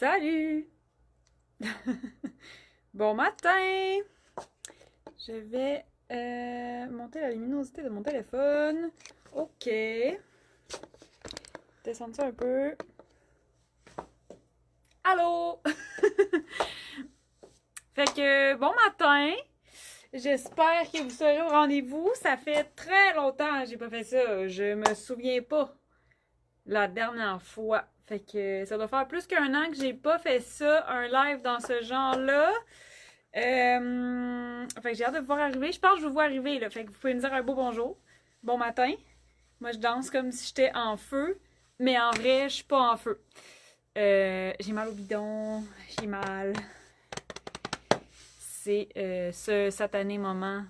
Salut! Bon matin! Je vais monter la luminosité de mon téléphone. OK. Descendre ça un peu. Allô! Fait que, bon matin! J'espère que vous serez au rendez-vous. Ça fait très longtemps que j'ai pas fait ça. Je me souviens pas la dernière fois. Fait que ça doit faire plus qu'un an que j'ai pas fait ça, un live dans ce genre-là. Fait que j'ai hâte de vous voir arriver. Je pense que je vous vois arriver, là. Fait que vous pouvez me dire un beau bonjour. Bon matin. Moi, je danse comme si j'étais en feu, mais en vrai, je suis pas en feu. J'ai mal au bidon, j'ai mal. C'est ce satané moment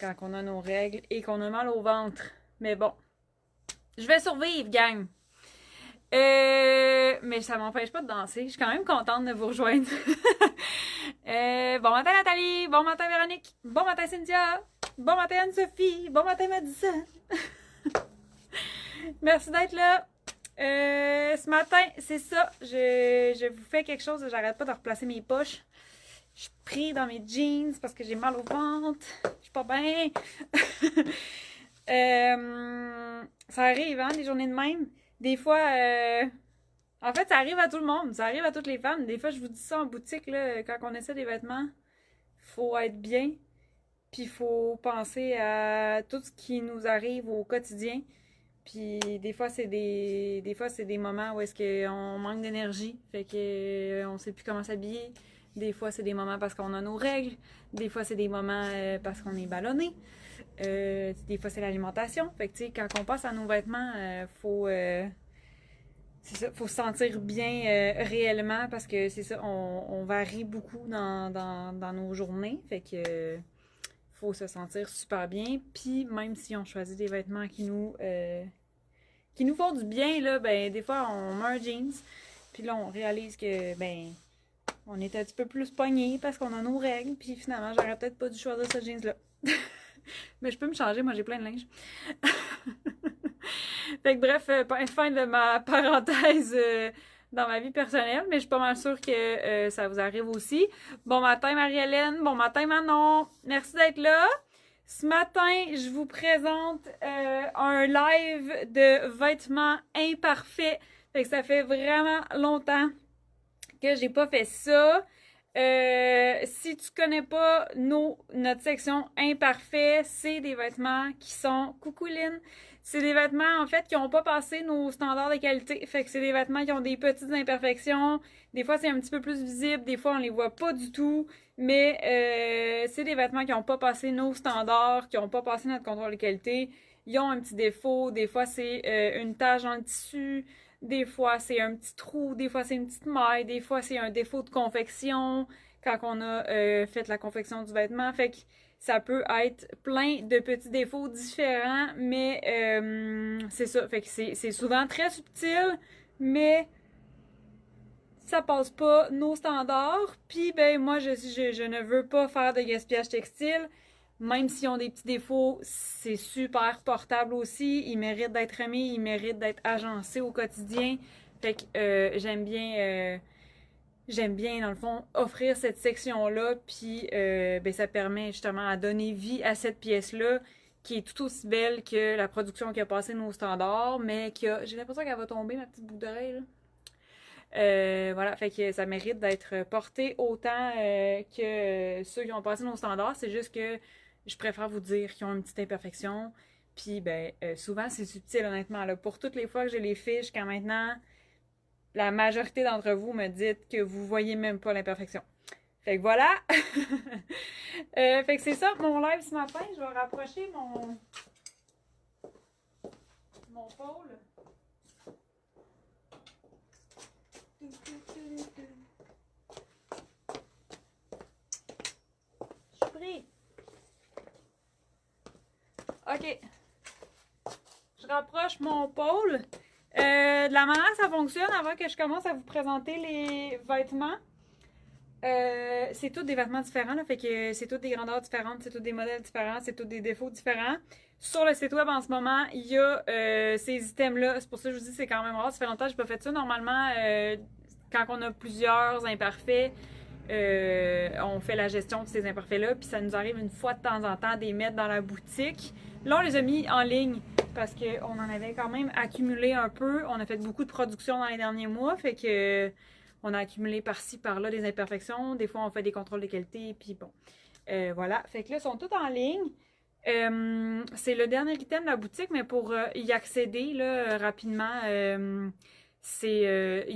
quand on a nos règles et qu'on a mal au ventre. Mais bon, je vais survivre, gang! Mais ça m'empêche pas de danser. Je suis quand même contente de vous rejoindre. Bon matin Nathalie, bon matin Véronique, bon matin Cynthia, bon matin Anne-Sophie, bon matin Madison. Merci d'être là. Ce matin, c'est ça, je vous fais quelque chose, j'arrête pas de replacer mes poches. Je suis pris dans mes jeans parce que j'ai mal au ventre. Je suis pas bien. Ça arrive, hein, des journées de même. Des fois, en fait, ça arrive à tout le monde. Ça arrive à toutes les femmes. Des fois, je vous dis ça en boutique, là, quand on essaie des vêtements, faut être bien. Puis, il faut penser à tout ce qui nous arrive au quotidien. Puis, des fois, c'est des moments où est-ce qu'on manque d'énergie. Fait que on sait plus comment s'habiller. Des fois, c'est des moments parce qu'on a nos règles. Des fois, c'est des moments parce qu'on est ballonné. Des fois, c'est l'alimentation. Fait que, tu sais, quand on passe à nos vêtements, c'est ça, faut se sentir bien réellement parce que c'est ça, on varie beaucoup dans nos journées. Fait que faut se sentir super bien. Puis même si on choisit des vêtements qui nous font du bien, là, ben des fois on met un jeans. Puis là, on réalise que ben on est un petit peu plus pogné parce qu'on a nos règles. Puis finalement, j'aurais peut-être pas dû choisir ce jeans-là. Mais je peux me changer, moi j'ai plein de linge. Fait que bref, fin de ma parenthèse dans ma vie personnelle, mais je suis pas mal sûre que ça vous arrive aussi. Bon matin Marie-Hélène, bon matin Manon, merci d'être là. Ce matin, je vous présente un live de vêtements imparfaits. Fait que ça fait vraiment longtemps que j'ai pas fait ça. Si tu connais pas notre section imparfait, c'est des vêtements qui sont coucouline. C'est des vêtements, en fait, qui n'ont pas passé nos standards de qualité. Fait que c'est des vêtements qui ont des petites imperfections. Des fois, c'est un petit peu plus visible. Des fois, on les voit pas du tout. Mais c'est des vêtements qui n'ont pas passé nos standards, qui n'ont pas passé notre contrôle de qualité. Ils ont un petit défaut. Des fois, c'est une tache dans le tissu. Des fois, c'est un petit trou. Des fois, c'est une petite maille. Des fois, c'est un défaut de confection quand on a fait la confection du vêtement. Fait que ça peut être plein de petits défauts différents, mais c'est ça. Fait que c'est souvent très subtil, mais ça passe pas nos standards. Puis, ben, moi, je ne veux pas faire de gaspillage textile. Même s'ils ont des petits défauts, c'est super portable aussi. Ils méritent d'être remis, ils méritent d'être agencés au quotidien. Fait que j'aime bien, dans le fond, offrir cette section-là, puis ben, ça permet justement à donner vie à cette pièce-là, qui est tout aussi belle que la production qui a passé nos standards, mais j'ai l'impression qu'elle va tomber, ma petite boucle d'oreille, là. Voilà, fait que ça mérite d'être porté autant que ceux qui ont passé nos standards. C'est juste que je préfère vous dire qu'ils ont une petite imperfection. Puis, ben, souvent, c'est subtil, honnêtement. Là. Pour toutes les fois que je les fiche jusqu'à maintenant, la majorité d'entre vous me dites que vous voyez même pas l'imperfection. Fait que voilà. Fait que c'est ça, mon live ce matin. Je vais rapprocher mon pôle. Je suis pris. OK. Je rapproche mon pôle. De la manière que ça fonctionne, avant que je commence à vous présenter les vêtements, c'est tous des vêtements différents, là, fait que c'est toutes des grandeurs différentes, c'est tous des modèles différents, c'est tous des défauts différents. Sur le site web en ce moment, il y a ces items-là. C'est pour ça que je vous dis que c'est quand même rare. Ça fait longtemps que je n'ai pas fait ça. Normalement, quand on a plusieurs imparfaits, on fait la gestion de ces imparfaits-là, puis ça nous arrive une fois de temps en temps de les mettre dans la boutique. Là, on les a mis en ligne parce qu'on en avait quand même accumulé un peu. On a fait beaucoup de production dans les derniers mois, fait que on a accumulé par-ci, par-là des imperfections. Des fois, on fait des contrôles de qualité, puis bon. Voilà, fait que là, ils sont tous en ligne. C'est le dernier item de la boutique, mais pour y accéder là, rapidement, il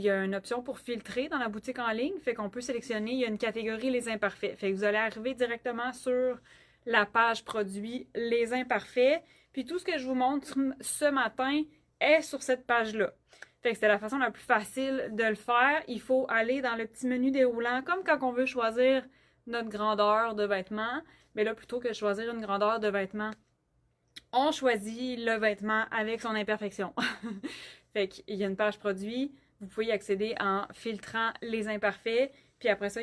y a une option pour filtrer dans la boutique en ligne, fait qu'on peut sélectionner, il y a une catégorie les imparfaits. Fait que vous allez arriver directement sur la page produit les imparfaits, puis tout ce que je vous montre ce matin est sur cette page-là. Fait que c'est la façon la plus facile de le faire. Il faut aller dans le petit menu déroulant, comme quand on veut choisir notre grandeur de vêtements. Mais là, plutôt que de choisir une grandeur de vêtements, on choisit le vêtement avec son imperfection. Fait qu'il y a une page produit, vous pouvez y accéder en filtrant les imparfaits, puis après ça,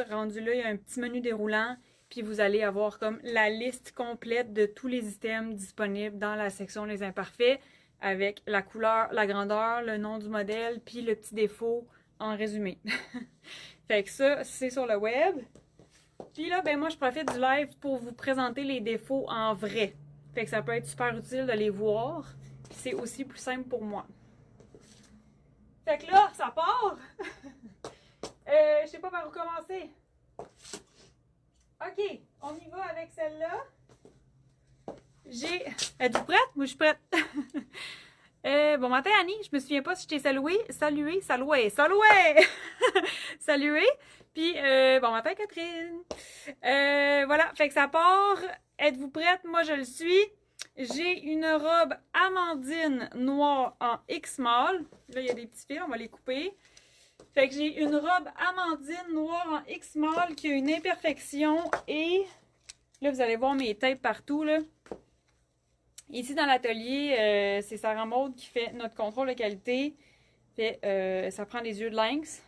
rendu là, il y a un petit menu déroulant, puis vous allez avoir comme la liste complète de tous les items disponibles dans la section les imparfaits, avec la couleur, la grandeur, le nom du modèle, puis le petit défaut en résumé. Fait que ça, c'est sur le web. Puis là, ben moi, je profite du live pour vous présenter les défauts en vrai. Fait que ça peut être super utile de les voir. Puis c'est aussi plus simple pour moi. Fait que là, ça part! Je sais pas par où commencer. OK, on y va avec celle-là. Êtes-vous prête? Moi, je suis prête. Bon matin, Annie. Je me souviens pas si je t'ai salué. Salué. Puis, bon matin, Catherine. Voilà, fait que ça part. Êtes-vous prête? Moi, je le suis. J'ai une robe Amandine noire en X-Mall. Là, il y a des petits fils, on va les couper. Fait que j'ai une robe Amandine noire en X-Mall qui a une imperfection et là, vous allez voir mes tapes partout, là. Ici, dans l'atelier, c'est Sarah Maud qui fait notre contrôle de qualité. Fait, ça prend des yeux de lynx.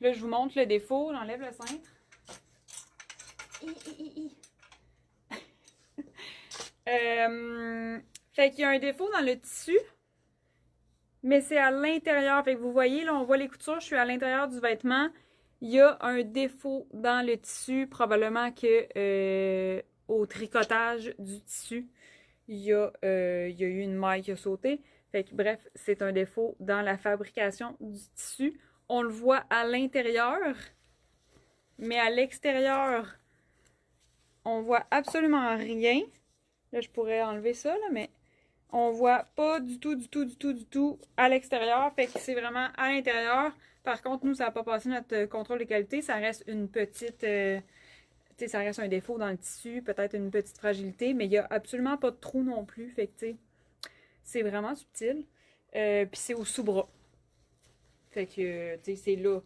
Là, je vous montre le défaut. J'enlève le cintre. Fait qu'il y a un défaut dans le tissu, mais c'est à l'intérieur. Fait que vous voyez, là, on voit les coutures, je suis à l'intérieur du vêtement. Il y a un défaut dans le tissu, probablement que au tricotage du tissu, il y a eu une maille qui a sauté. Fait que bref, c'est un défaut dans la fabrication du tissu. On le voit à l'intérieur, mais à l'extérieur, on voit absolument rien. Là, je pourrais enlever ça, là, mais on voit pas du tout à l'extérieur. Fait que c'est vraiment à l'intérieur. Par contre, nous, ça n'a pas passé notre contrôle de qualité. Ça reste une petite... ça reste un défaut dans le tissu, peut-être une petite fragilité, mais il n'y a absolument pas de trou non plus. Fait que, c'est vraiment subtil. Puis c'est au sous-bras. Fait que, c'est là.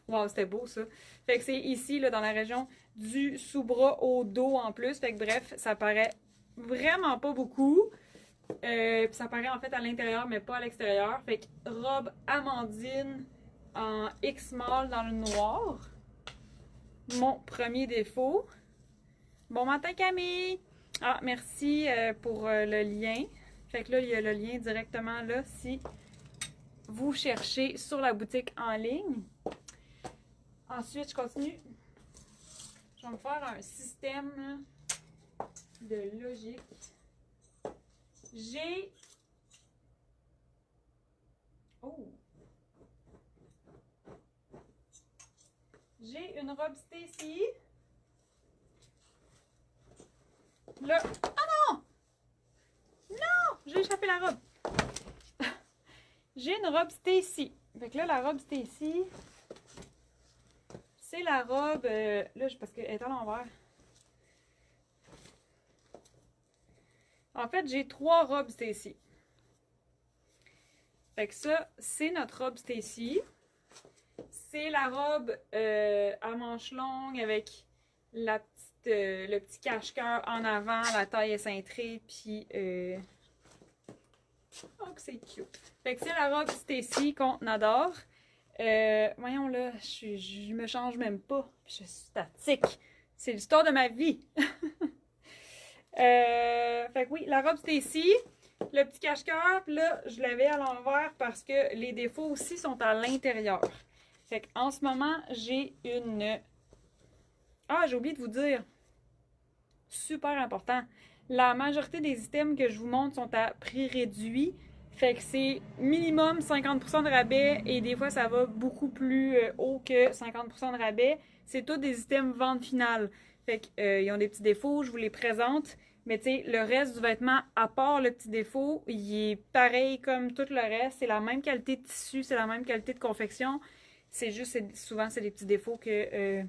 Wow, c'était beau, ça. Fait que c'est ici, là, dans la région du sous-bras au dos en plus. Fait que bref, ça paraît vraiment pas beaucoup. Puis ça paraît en fait à l'intérieur, mais pas à l'extérieur. Fait que robe Amandine en X-Mall dans le noir. Mon premier défaut. Bon matin, Camille! Ah, merci pour le lien. Fait que là, il y a le lien directement là si vous cherchez sur la boutique en ligne. Ensuite, je continue. Je vais me faire un système de logique. J'ai... Oh! J'ai une robe Stacy. Là... Oh non! Non! J'ai échappé la robe. J'ai une robe Stacy. Fait que là, la robe Stacy... C'est la robe... là, parce qu'elle est à l'envers. En fait, j'ai 3 robes Stacy. Fait que ça, c'est notre robe Stacy. C'est la robe à manches longues avec la petite, le petit cache-cœur en avant, la taille est cintrée, puis... Oh, que c'est cute! Fait que c'est la robe Stacy qu'on adore. Voyons là, je me change même pas. Je suis statique. C'est l'histoire de ma vie. Fait que oui, la robe Stacy. le petit cache-cœur, puis là, je l'avais à l'envers parce que les défauts aussi sont à l'intérieur. Fait qu'en ce moment, j'ai une... Ah, j'ai oublié de vous dire. Super important. La majorité des items que je vous montre sont à prix réduit. Fait que c'est minimum 50% de rabais et des fois ça va beaucoup plus haut que 50% de rabais. C'est tous des items vente finale. Fait qu'ils ont des petits défauts, je vous les présente. Mais tu sais, le reste du vêtement, à part le petit défaut, il est pareil comme tout le reste. C'est la même qualité de tissu, c'est la même qualité de confection. C'est juste, souvent, c'est des petits défauts que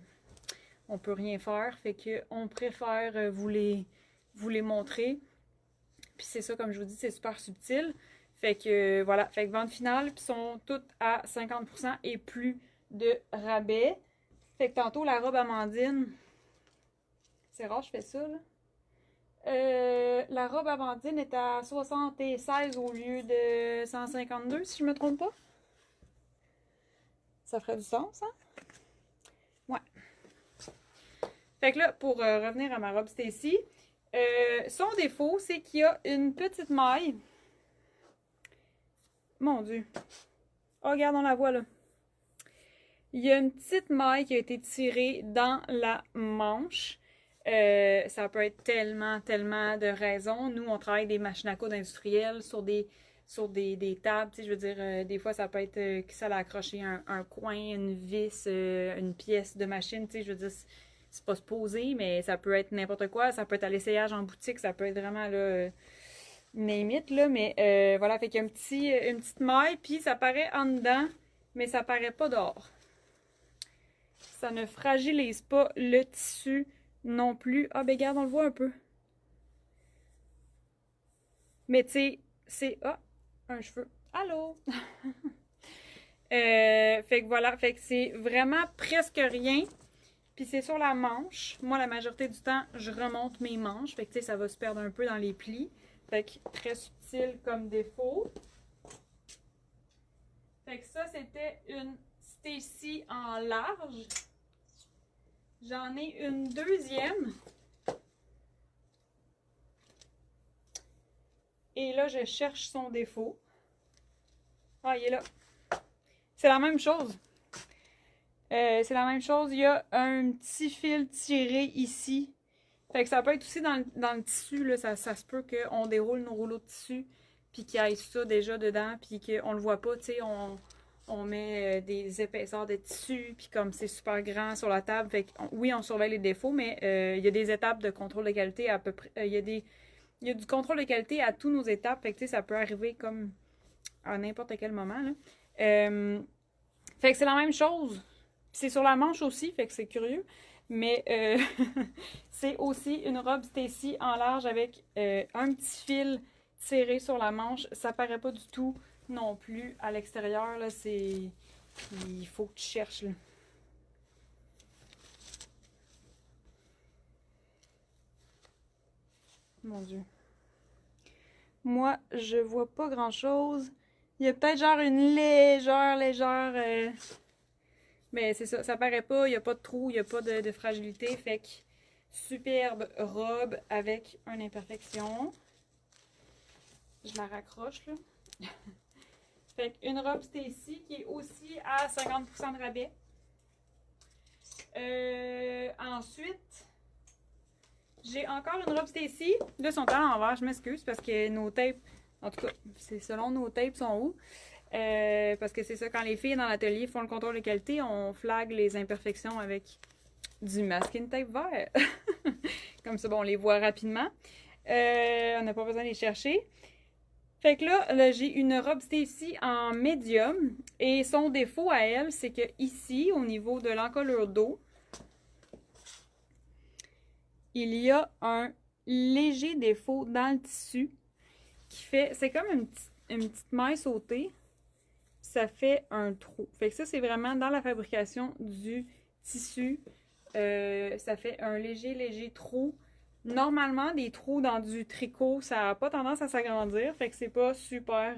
on peut rien faire. Fait que on préfère vous les montrer. Puis c'est ça, comme je vous dis, c'est super subtil. Fait que voilà, fait que vente finale, puis sont toutes à 50% et plus de rabais. Fait que tantôt, la robe Amandine, c'est rare, je fais ça, là. La robe Amandine est à 76 au lieu de 152, si je me trompe pas. Ça ferait du sens, hein? Ouais. Fait que là, pour revenir à ma robe Stacy, son défaut, c'est qu'il y a une petite maille. Mon Dieu. Oh, regarde, on la voit là. Il y a une petite maille qui a été tirée dans la manche. Ça peut être tellement de raisons. Nous, on travaille des machines à coudre industrielles sur des tables. Je veux dire, des fois, ça peut être que ça l'a accroché un coin, une vis, une pièce de machine. Je veux dire, c'est pas supposé, mais ça peut être n'importe quoi. Ça peut être à l'essayage en boutique. Ça peut être vraiment là, name it, là. Mais voilà, fait qu'il y a une petite maille, puis ça paraît en dedans, mais ça paraît pas dehors. Ça ne fragilise pas le tissu non plus. Ah, ben regarde, on le voit un peu. Mais tu sais, c'est... Ah, un cheveu. Allô? Fait que voilà, fait que c'est vraiment presque rien. Puis c'est sur la manche. Moi, la majorité du temps, je remonte mes manches. Fait que tu sais, ça va se perdre un peu dans les plis. Fait que très subtil comme défaut. Fait que ça, c'était une Stacy en large. J'en ai une deuxième. Et là, je cherche son défaut. Ah, il est là. C'est la même chose. C'est la même chose. Il y a un petit fil tiré ici. Fait que ça peut être aussi dans le tissu. Là, ça se peut qu'on déroule nos rouleaux de tissu. Puis qu'il y ait ça déjà dedans. Puis qu'on le voit pas. Tu sais, on met des épaisseurs de tissu. Puis comme c'est super grand sur la table. Fait que oui, on surveille les défauts. Mais il y a des étapes de contrôle de qualité à peu près. Il y a du contrôle de qualité à tous nos étapes. Fait que tu sais, ça peut arriver comme à n'importe quel moment. Là. Fait que c'est la même chose. C'est sur la manche aussi, fait que c'est curieux. Mais c'est aussi une robe Stacy en large avec un petit fil tiré sur la manche. Ça paraît pas du tout non plus à l'extérieur. Là, c'est... Il faut que tu cherches. Là. Mon Dieu. Moi, je vois pas grand-chose. Il y a peut-être genre une légère... Mais c'est ça, ça paraît pas, il n'y a pas de trou, il n'y a pas de fragilité. Fait que superbe robe avec une imperfection. Je la raccroche là. Fait qu'une robe Stacy qui est aussi à 50% de rabais. Ensuite, j'ai encore une robe Stacy. Là, son temps à l'envers, je m'excuse parce que nos tapes, en tout cas, c'est selon nos tapes sont où. Parce que c'est ça, quand les filles dans l'atelier font le contrôle de qualité, on flague les imperfections avec du masking tape vert. Comme ça, bon, on les voit rapidement. On n'a pas besoin de les chercher. Fait que là j'ai une robe Stacy en médium. Et son défaut à elle, c'est que ici, au niveau de l'encolure dos, il y a un léger défaut dans le tissu qui fait... C'est comme une petite maille sautée. Ça fait un trou. Fait que ça, c'est vraiment dans la fabrication du tissu. Ça fait un léger trou. Normalement, des trous dans du tricot, ça n'a pas tendance à s'agrandir. Fait que c'est pas super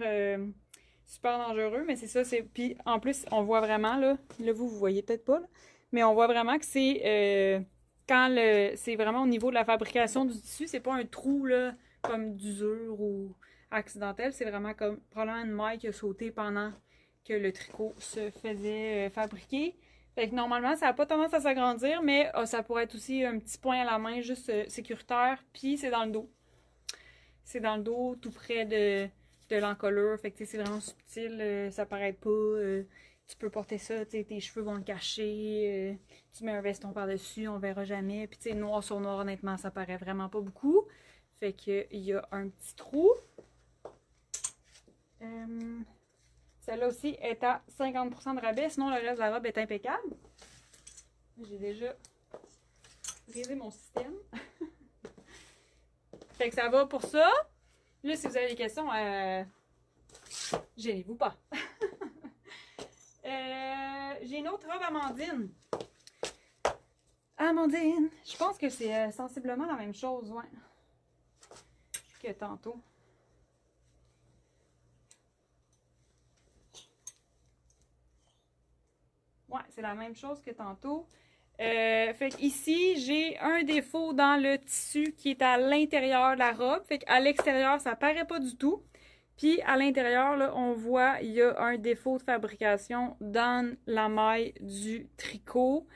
dangereux. Mais c'est ça, c'est... Puis en plus, on voit vraiment, là vous voyez peut-être pas, là, mais on voit vraiment que c'est... c'est vraiment au niveau de la fabrication du tissu, c'est pas un trou, là, comme d'usure ou accidentel. C'est vraiment comme probablement une maille qui a sauté pendant que le tricot se faisait fabriquer. Fait que normalement, ça n'a pas tendance à s'agrandir, mais ça pourrait être aussi un petit point à la main, juste sécuritaire. Puis c'est dans le dos. C'est dans le dos, tout près de l'encolure. Fait que c'est vraiment subtil, ça paraît pas. Tu peux porter ça, tes cheveux vont le cacher. Tu mets un veston par-dessus, on verra jamais. Puis tu sais, noir sur noir, honnêtement, ça paraît vraiment pas beaucoup. Fait que il y a un petit trou. Celle-là aussi est à 50% de rabais, sinon le reste de la robe est impeccable. J'ai déjà brisé mon système. Fait que ça va pour ça. Là, si vous avez des questions, gênez-vous pas. J'ai une autre robe Amandine. Amandine, je pense que c'est sensiblement la même chose, ouais, que tantôt. Ouais, c'est la même chose que tantôt. Fait qu'ici, j'ai un défaut dans le tissu qui est à l'intérieur de la robe. Fait qu'à l'extérieur, ça paraît pas du tout. Puis à l'intérieur, là, on voit, il y a un défaut de fabrication dans la maille du tricot.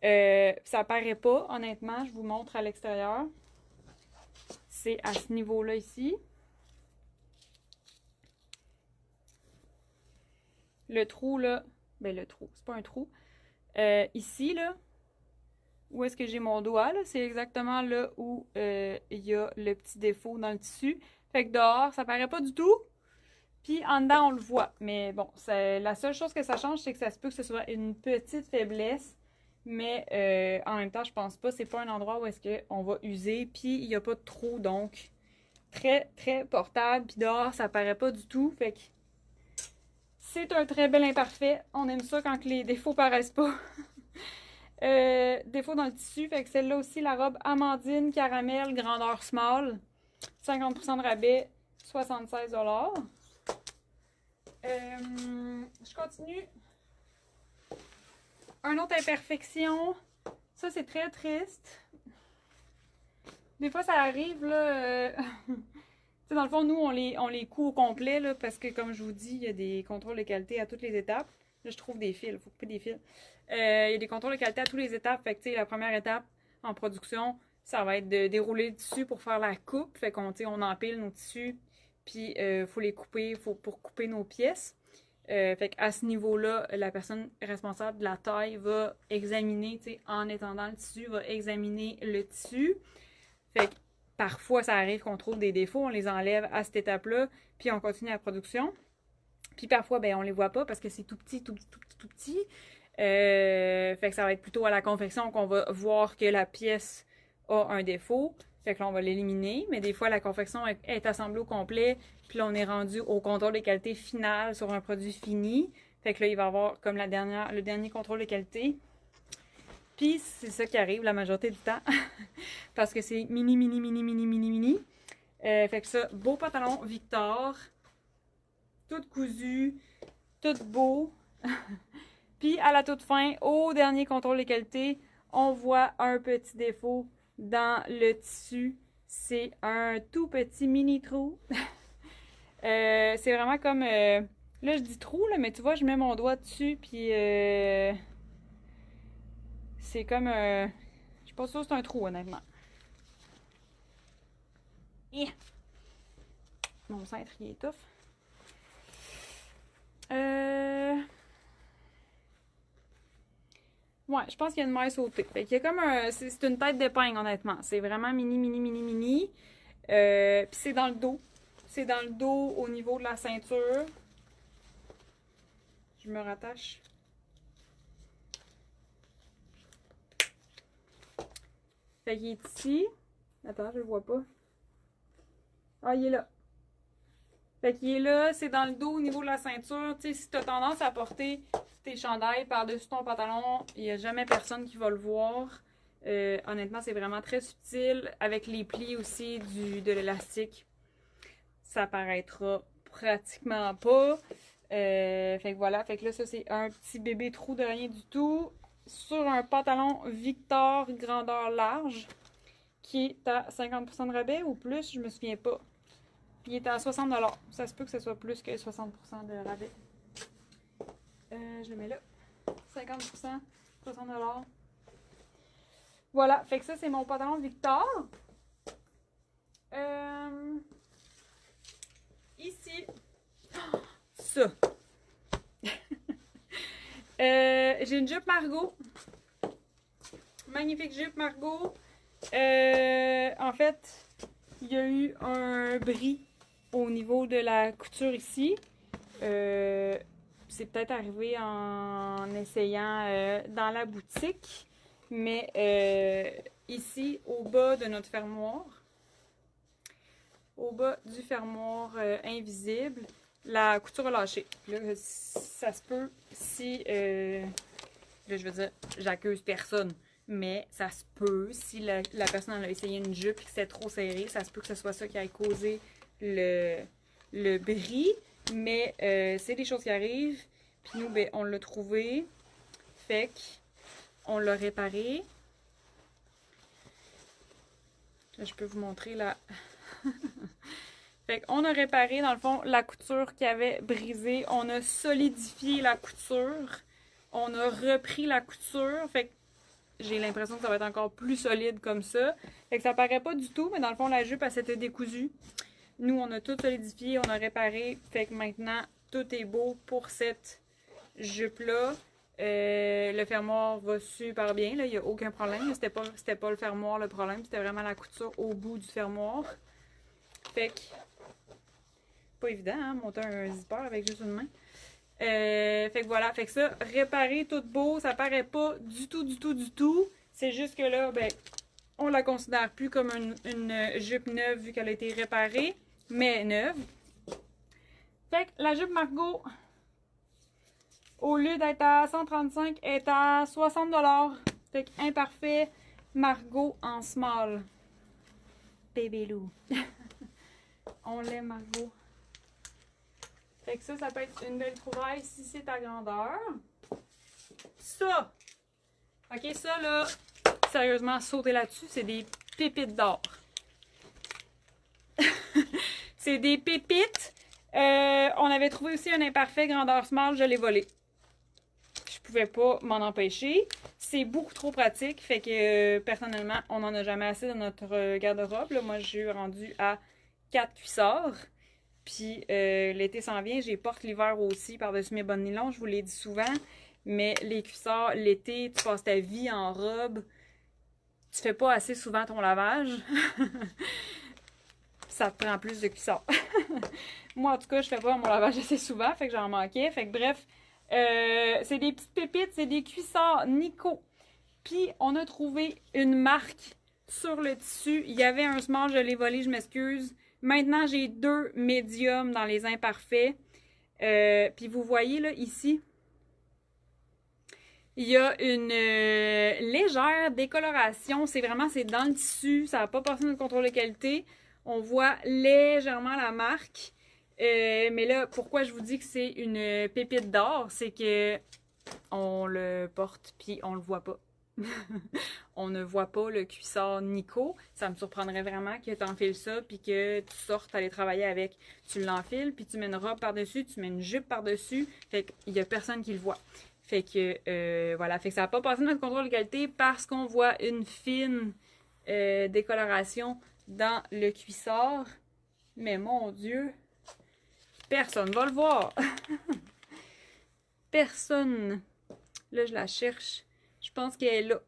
Ça paraît pas, honnêtement. Je vous montre à l'extérieur. C'est à ce niveau-là ici. Le trou, là, ben le trou, c'est pas un trou. Ici, là, où est-ce que j'ai mon doigt, là, c'est exactement là où il y a le petit défaut dans le tissu. Fait que dehors, ça paraît pas du tout. Puis en dedans, on le voit. Mais bon, la seule chose que ça change, c'est que ça se peut que ce soit une petite faiblesse. Mais en même temps, je pense pas. C'est pas un endroit où est-ce qu'on va user. Puis il n'y a pas de trou, donc très, très portable. Puis dehors, ça paraît pas du tout. Fait que c'est un très bel imparfait. On aime ça quand les défauts paraissent pas. Défaut dans le tissu. Fait que celle-là aussi, la robe Amandine Caramel, grandeur small. 50% de rabais, 76 $. Je continue. Une autre imperfection. Ça, c'est très triste. Des fois, ça arrive, là. Dans le fond, nous, on les coud au complet, là, parce que, comme je vous dis, il y a des contrôles de qualité à toutes les étapes. Là, je trouve des fils. Il faut couper des fils. Il y a des contrôles de qualité à toutes les étapes. Fait que, tu sais, la première étape en production, ça va être de dérouler le tissu pour faire la coupe. Fait qu'on, on empile nos tissus. Puis, il faut les couper pour couper nos pièces. Fait qu'à ce niveau-là, la personne responsable de la taille va examiner, tu sais, en étendant le tissu, va examiner le tissu. Fait que parfois, ça arrive qu'on trouve des défauts, on les enlève à cette étape-là, puis on continue la production. Puis parfois, ben, on les voit pas parce que c'est tout petit, tout petit, tout petit, tout petit. Fait que ça va être plutôt à la confection qu'on va voir que la pièce a un défaut. Fait que là, on va l'éliminer. Mais des fois, la confection est assemblée au complet. Puis là, on est rendu au contrôle de qualité final sur un produit fini. Fait que là, il va y avoir comme le dernier contrôle de qualité. Puis c'est ça qui arrive la majorité du temps. Parce que c'est mini, mini, mini, mini, mini, mini. Fait que ça, beau pantalon Victor. Tout cousu. Tout beau. Puis à la toute fin, au dernier contrôle de qualité, on voit un petit défaut dans le tissu. C'est un tout petit mini trou. C'est vraiment comme... là, je dis trou, là, mais tu vois, je mets mon doigt dessus, puis... c'est comme... je suis pas sûre que c'est un trou, honnêtement. Yeah. Mon cintre, il étouffe. Ouais, je pense qu'il y a une maille sautée. Fait qu'il y a comme un... C'est une tête d'épingle, honnêtement. C'est vraiment mini, mini, mini, mini. Puis c'est dans le dos. C'est dans le dos au niveau de la ceinture. Je me rattache. Fait qu'il est ici. Attends, je le vois pas. Ah, il est là. Fait qu'il est là, c'est dans le dos au niveau de la ceinture. Tu sais, si tu as tendance à porter tes chandails par-dessus ton pantalon, il n'y a jamais personne qui va le voir. Honnêtement, c'est vraiment très subtil. Avec les plis aussi de l'élastique, ça paraîtra pratiquement pas. Fait que voilà, fait que là, ça c'est un petit bébé trou de rien du tout. Sur un pantalon Victor grandeur large, qui est à 50% de rabais ou plus, je me souviens pas. Puis il était à 60 $. Ça se peut que ce soit plus que 60% de rabais. Je le mets là. 50%, 60 $. Voilà, fait que ça, c'est mon pantalon Victor. Ici, ça. J'ai une jupe Margot. Magnifique jupe Margot. En fait, il y a eu un bris au niveau de la couture ici. C'est peut-être arrivé en essayant dans la boutique. Mais ici, au bas de notre fermoir, au bas du fermoir invisible, la couture a lâché. Là, ça se peut si... là, je veux dire, j'accuse personne. Mais ça se peut, si la personne a essayé une jupe et que c'est trop serré, ça se peut que ce soit ça qui ait causé le bris. Mais c'est des choses qui arrivent. Puis nous, ben, on l'a trouvé. Fait qu'on l'a réparé. Là, je peux vous montrer là. Fait qu'on a réparé, dans le fond, la couture qui avait brisé. On a solidifié la couture. On a repris la couture. Fait que j'ai l'impression que ça va être encore plus solide comme ça. Fait que ça paraît pas du tout, mais dans le fond, la jupe, elle s'était décousue. Nous, on a tout solidifié, on a réparé. Fait que maintenant, tout est beau pour cette jupe-là. Le fermoir va super bien, là, il n'y a aucun problème. C'était pas le fermoir le problème, c'était vraiment la couture au bout du fermoir. Fait que, pas évident, hein, monter un zipper avec juste une main. Fait que voilà, fait que ça, réparé, tout beau, ça paraît pas du tout. C'est juste que là, ben, on la considère plus comme une jupe neuve vu qu'elle a été réparée, mais neuve. Fait que la jupe Margot, au lieu d'être à 135, est à 60 $. Fait que imparfait, Margot en small. Bébé loup. On l'aime, Margot. Fait que ça peut être une belle trouvaille si c'est ta grandeur. Ça! Ok, ça là, sérieusement, sauter là-dessus, c'est des pépites d'or. C'est des pépites. On avait trouvé aussi un imparfait grandeur small, je l'ai volé. Je pouvais pas m'en empêcher. C'est beaucoup trop pratique, fait que personnellement, on n'en a jamais assez dans notre garde-robe. Moi, je suis rendue à 4 cuissards. Puis l'été s'en vient, j'ai porte l'hiver aussi par-dessus mes bonnes nylons, je vous l'ai dit souvent. Mais les cuissards, l'été, tu passes ta vie en robe. Tu fais pas assez souvent ton lavage. Ça te prend plus de cuissards. Moi, en tout cas, je fais pas mon lavage assez souvent, fait que j'en manquais. Fait que bref, c'est des petites pépites, c'est des cuissards Nico. Puis, on a trouvé une marque sur le tissu. Il y avait un small, je l'ai volé, je m'excuse. Maintenant, j'ai 2 médiums dans les imparfaits. Puis, vous voyez, là, ici, il y a une légère décoloration. C'est dans le tissu. Ça n'a pas passé notre contrôle de qualité. On voit légèrement la marque. Mais là, pourquoi je vous dis que c'est une pépite d'or? C'est que on le porte puis on le voit pas. On ne voit pas le cuissard Nico. Ça me surprendrait vraiment que tu enfiles ça puis que tu sortes aller travailler avec. Tu l'enfiles puis tu mets une robe par-dessus, tu mets une jupe par-dessus. Fait qu'il y a personne qui le voit. Fait que voilà, fait que ça n'a pas passé notre contrôle de qualité parce qu'on voit une fine décoloration dans le cuissard. Mais mon Dieu, personne va le voir. Personne. Là, je la cherche. Je pense qu'elle est là.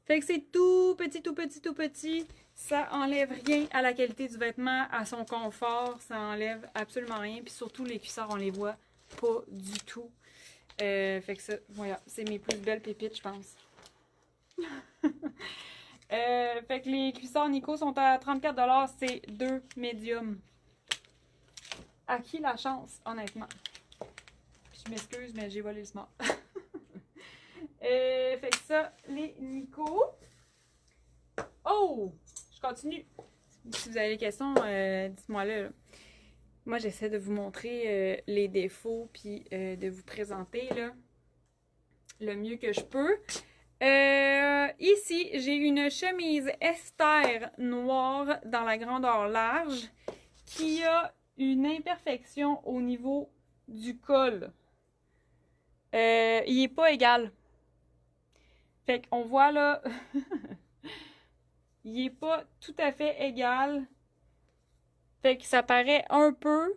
Fait que c'est tout petit. Ça enlève rien à la qualité du vêtement, à son confort. Ça enlève absolument rien. Puis surtout, les cuissards, on les voit pas du tout. Fait que ça, voilà, c'est mes plus belles pépites, je pense. Fait que les cuissards Nico sont à 34 $, c'est 2 médiums. À qui la chance, honnêtement? Je m'excuse, mais j'ai volé le smart. Fait que ça, les Nico. Oh! Je continue. Si vous avez des questions, dites-moi là. Moi, j'essaie de vous montrer les défauts puis de vous présenter là, le mieux que je peux. Ici, j'ai une chemise Esther noire dans la grandeur large qui a une imperfection au niveau du col. Il est pas égal. Fait qu'on voit là, il est pas tout à fait égal. Fait que ça paraît un peu.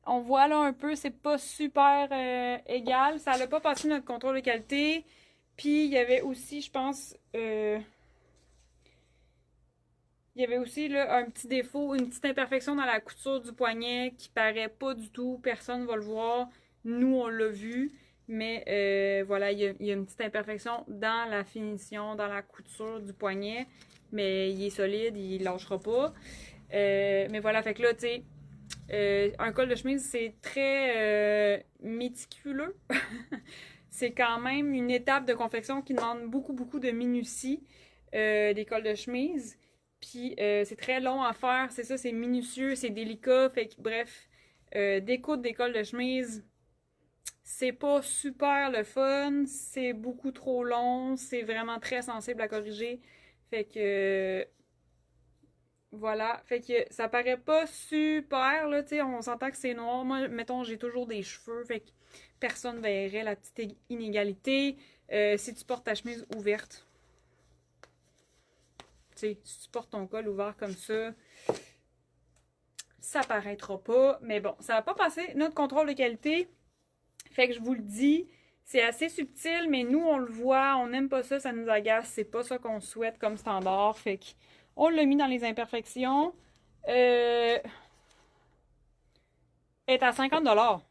On voit là un peu, c'est pas super égal. Ça n'a pas passé notre contrôle de qualité. Puis il y avait aussi, je pense, il y avait aussi là, un petit défaut, une petite imperfection dans la couture du poignet qui paraît pas du tout. Personne ne va le voir. Nous, on l'a vu. Mais voilà, il y a une petite imperfection dans la finition, dans la couture du poignet. Mais il est solide, il lâchera pas. Mais voilà, fait que là, tu sais, un col de chemise, c'est très méticuleux. C'est quand même une étape de confection qui demande beaucoup, beaucoup de minutie des cols de chemise. Puis c'est très long à faire, c'est ça, c'est minutieux, c'est délicat. Fait que bref, découdre des cols de chemise, c'est pas super le fun, c'est beaucoup trop long, c'est vraiment très sensible à corriger. Fait que voilà, fait que ça paraît pas super, là, tu sais, on s'entend que c'est noir. Moi, mettons, j'ai toujours des cheveux, fait que personne verrait la petite inégalité. Si tu portes ta chemise ouverte, tu sais, si tu portes ton col ouvert comme ça paraîtra pas. Mais bon, ça va pas passer notre contrôle de qualité. Fait que je vous le dis, c'est assez subtil, mais nous, on le voit, on n'aime pas ça, ça nous agace, c'est pas ça qu'on souhaite comme standard. Fait que on l'a mis dans les imperfections. Est à 50$.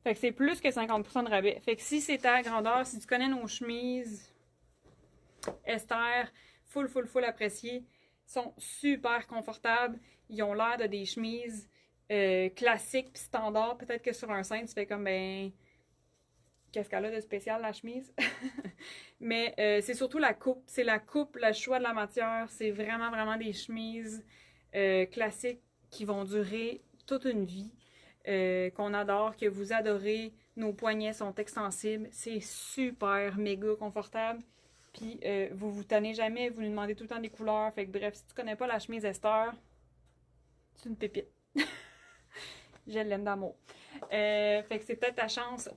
Fait que c'est plus que 50% de rabais. Fait que si c'est ta grandeur, si tu connais nos chemises Esther, full appréciées, sont super confortables. Ils ont l'air de des chemises classiques puis standards. Peut-être que sur un sein, tu fais comme, ben, qu'est-ce qu'elle a de spécial, la chemise? Mais c'est surtout la coupe. C'est la coupe, le choix de la matière. C'est vraiment, vraiment des chemises classiques qui vont durer toute une vie. Qu'on adore, que vous adorez. Nos poignets sont extensibles. C'est super, méga confortable. Puis vous vous tannez jamais, vous nous demandez tout le temps des couleurs. Fait que bref, si tu connais pas la chemise Esther, c'est une pépite. Je l'aime d'amour. Fait que c'est peut-être ta chance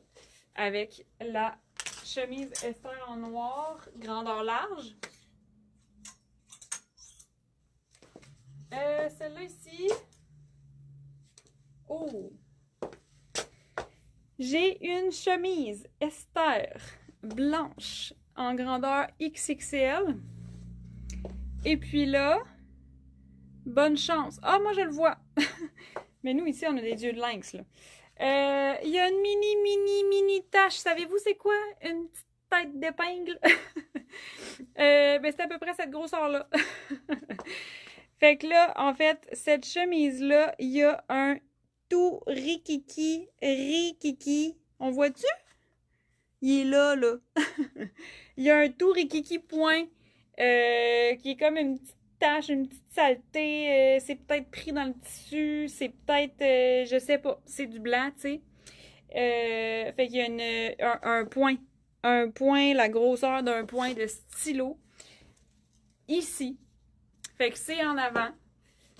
avec la chemise Esther en noir, grandeur large. Celle-là ici. Oh! J'ai une chemise Esther blanche en grandeur XXL. Et puis là, bonne chance. Ah, moi je le vois. Mais nous ici, on a des yeux de lynx, là. Il y a une mini tache. Savez-vous c'est quoi? Une petite tête d'épingle. Ben c'est à peu près cette grosseur-là. Fait que là, en fait, cette chemise-là, il y a un tout rikiki. On voit-tu? Il est là, là. Il y a un tout rikiki point qui est comme une petite tache, une petite saleté. C'est peut-être pris dans le tissu. C'est peut-être, je sais pas, c'est du blanc, tu sais. Fait qu'il y a un point. Un point, la grosseur d'un point de stylo. Ici. Fait que c'est en avant.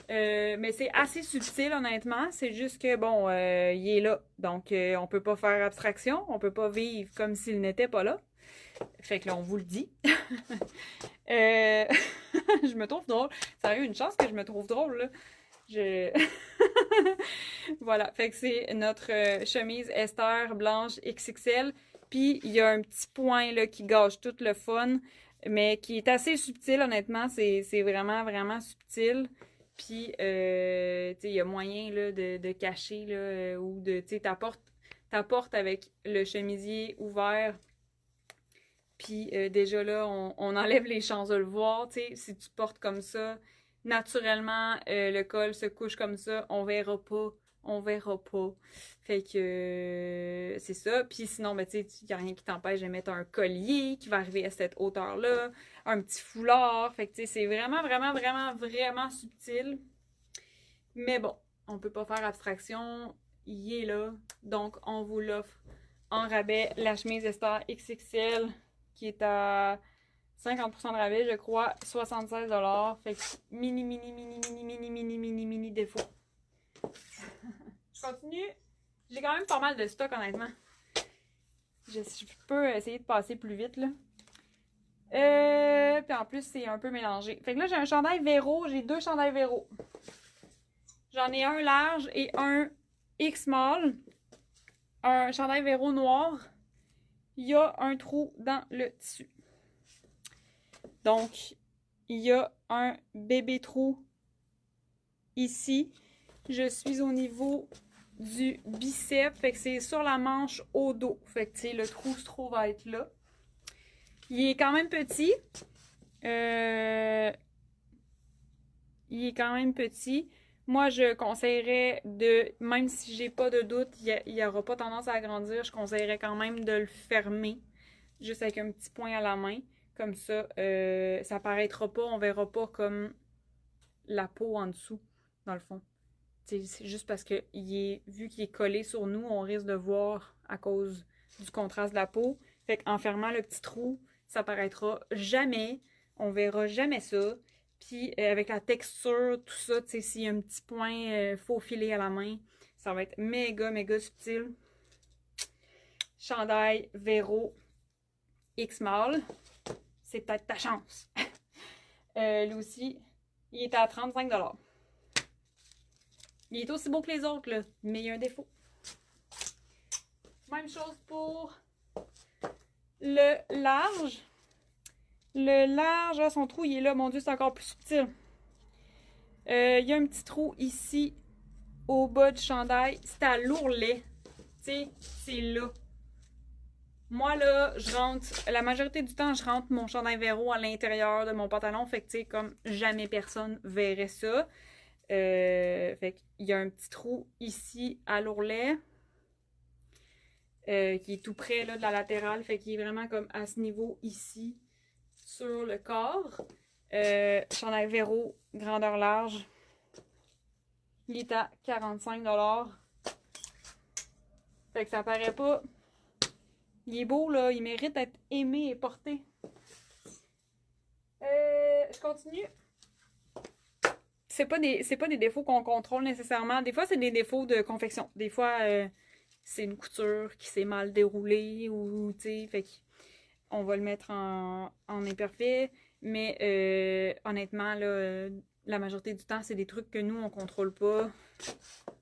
Mais c'est assez subtil, honnêtement. C'est juste que, bon, il est là. Donc, on peut pas faire abstraction. On peut pas vivre comme s'il n'était pas là. Fait que là, on vous le dit. Je me trouve drôle. Sérieux, une chance que je me trouve drôle, là. Voilà. Fait que c'est notre chemise Esther blanche XXL. Puis, il y a un petit point, là, qui gâche tout le fun. Mais qui est assez subtil, honnêtement. C'est vraiment, vraiment subtil. Puis, tu sais, il y a moyen là, de cacher, là, ou de, tu sais, ta porte avec le chemisier ouvert. Puis, déjà là, on enlève les chances de le voir, tu sais. Si tu portes comme ça, naturellement, le col se couche comme ça, on verra pas. On verra pas. Fait que c'est ça. Puis sinon, ben, tu sais, il n'y a rien qui t'empêche de mettre un collier qui va arriver à cette hauteur-là, un petit foulard. Fait que tu sais, c'est vraiment, vraiment, vraiment, vraiment subtil. Mais bon, on peut pas faire abstraction. Il est là. Donc, on vous l'offre en rabais. La chemise Esther XXL qui est à 50% de rabais, je crois, 76$. Fait que mini défaut. Je continue. J'ai quand même pas mal de stock, honnêtement. Je peux essayer de passer plus vite, là. Puis en plus, c'est un peu mélangé. Fait que là, j'ai un chandail Véro. J'ai 2 chandails Véro. J'en ai un large et un X-Small. Un chandail Véro noir. Il y a un trou dans le tissu. Donc, il y a un bébé trou ici. Je suis au niveau du biceps. Fait que c'est sur la manche au dos. Fait que, tu sais, le trou se trouve à être là. Il est quand même petit. Il est quand même petit. Moi, je conseillerais de, même si j'ai pas de doute, il n'y aura pas tendance à agrandir, je conseillerais quand même de le fermer, juste avec un petit point à la main. Comme ça, ça paraîtra pas, on verra pas comme la peau en dessous, dans le fond. C'est juste parce que vu qu'il est collé sur nous, on risque de voir à cause du contraste de la peau. Fait qu'en fermant le petit trou, ça paraîtra jamais. On verra jamais ça. Puis avec la texture, tout ça, tu sais, s'il y a un petit point faufilé à la main, ça va être méga, méga subtil. Chandail Véro X-Mall. C'est peut-être ta chance. Lui aussi, il est à 35$. Il est aussi beau que les autres, là, mais il y a un défaut. Même chose pour le large. Le large, son trou, il est là. Mon Dieu, c'est encore plus subtil. Il y a un petit trou ici, au bas du chandail. C'est à l'ourlet. Tu sais, c'est là. Moi, là, je rentre... La majorité du temps, je rentre mon chandail Véro à l'intérieur de mon pantalon. Fait que, tu sais, comme jamais personne verrait ça. Fait qu'il y a un petit trou ici à l'ourlet. Qui est tout près, là, de la latérale. Fait qu'il est vraiment comme à ce niveau ici. Sur le corps. Chandail Véro, grandeur large. Il est à 45$. Fait que ça paraît pas. Il est beau, là. Il mérite d'être aimé et porté. Je continue. C'est pas des défauts qu'on contrôle nécessairement. Des fois, c'est des défauts de confection. Des fois, c'est une couture qui s'est mal déroulée ou, tu sais, fait qu'on va le mettre en imparfait. Mais honnêtement, là, la majorité du temps, c'est des trucs que nous, on contrôle pas,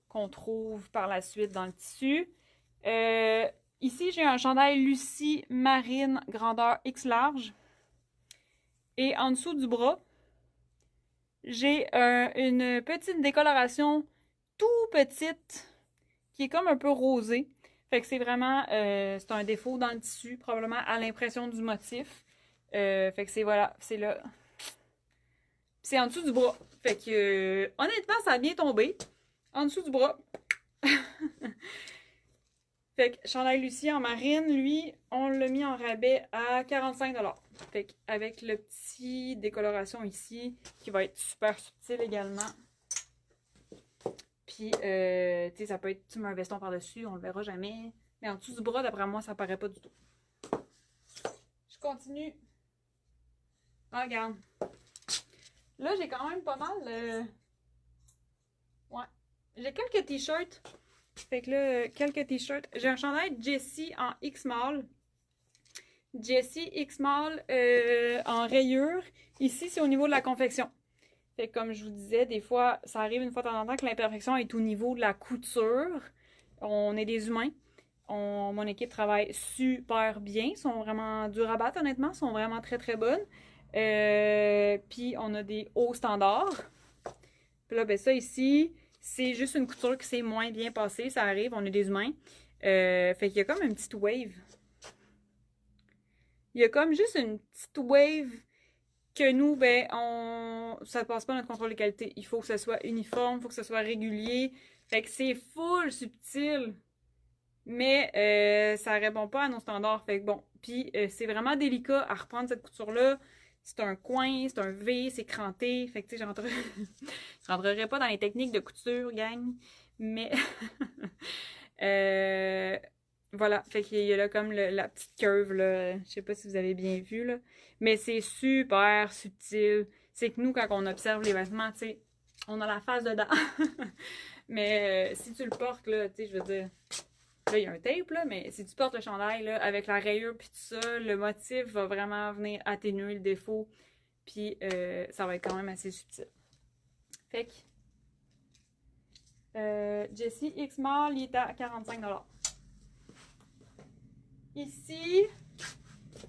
qu'on trouve par la suite dans le tissu. Ici, j'ai un chandail Lucie Marine grandeur X large. Et en dessous du bras, j'ai une petite décoloration tout petite qui est comme un peu rosée. Fait que c'est vraiment, c'est un défaut dans le tissu, probablement à l'impression du motif. Fait que c'est, voilà, c'est là. C'est en dessous du bras. Fait que, honnêtement, ça a bien tombé. En dessous du bras. Fait que chandail Lucie en marine, lui, on l'a mis en rabais à 45$. Fait qu'avec le petit décoloration ici, qui va être super subtil également. Puis, tu sais, ça peut être, tu mets un veston par-dessus, on le verra jamais. Mais en dessous du bras, d'après moi, ça paraît pas du tout. Je continue. Ah, regarde. Là, j'ai quand même pas mal... Ouais. J'ai quelques t-shirts. Fait que là, quelques t-shirts. J'ai un chandail Jessie en X-Mall. Jessie X-Mall en rayure. Ici, c'est au niveau de la confection. Fait que comme je vous disais, des fois, ça arrive une fois de temps en temps que l'imperfection est au niveau de la couture. On est des humains. Mon équipe travaille super bien. Ils sont vraiment durs à battre, honnêtement. Ils sont vraiment très, très bonnes. Puis, on a des hauts standards. Puis là, ben ça ici... C'est juste une couture qui s'est moins bien passée. Ça arrive, on est des humains. Fait qu'il y a comme une petite wave. Il y a comme juste une petite wave que nous, ben, ça ne passe pas notre contrôle de qualité. Il faut que ce soit uniforme, il faut que ce soit régulier. Fait que c'est full subtil. Mais ça répond pas à nos standards. Fait que bon. Puis c'est vraiment délicat à reprendre cette couture-là. C'est un coin, c'est un V, c'est cranté. Fait que tu sais, je rentrerai pas dans les techniques de couture, gang. Mais Voilà, fait qu'il y a là comme la petite curve, là. Je sais pas si vous avez bien vu, là. Mais c'est super subtil. C'est que nous, quand on observe les vêtements, tu sais, on a la face dedans. Mais si tu le portes, là, tu sais, je veux dire, là, il y a un tape, là, mais si tu portes le chandail, là, avec la rayure puis tout ça, le motif va vraiment venir atténuer le défaut. Puis ça va être quand même assez subtil. Fait que Jessie X Mall, il est à 45$. Ici,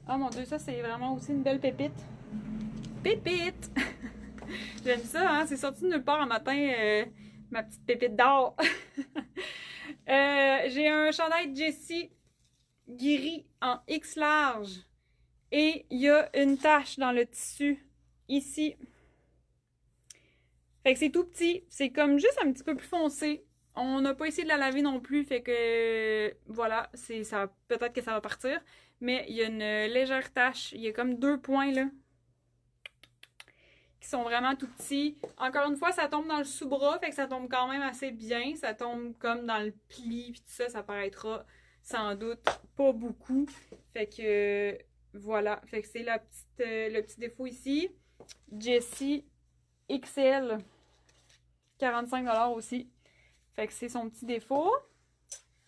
oh mon dieu, ça c'est vraiment aussi une belle pépite. Pépite! J'aime ça, hein? C'est sorti de nulle part un matin, ma petite pépite d'or. J'ai un chandail Jessie gris en X large. Et il y a une tache dans le tissu, ici. Fait que c'est tout petit. C'est comme juste un petit peu plus foncé. On n'a pas essayé de la laver non plus, fait que voilà, ça, peut-être que ça va partir. Mais il y a une légère tache. Il y a comme 2 points là qui sont vraiment tout petits. Encore une fois, ça tombe dans le sous-bras, fait que ça tombe quand même assez bien. Ça tombe comme dans le pli, puis tout ça, ça paraîtra sans doute pas beaucoup. Fait que voilà, fait que c'est le petit défaut ici. Jessie XL, 45$ aussi. Fait que c'est son petit défaut.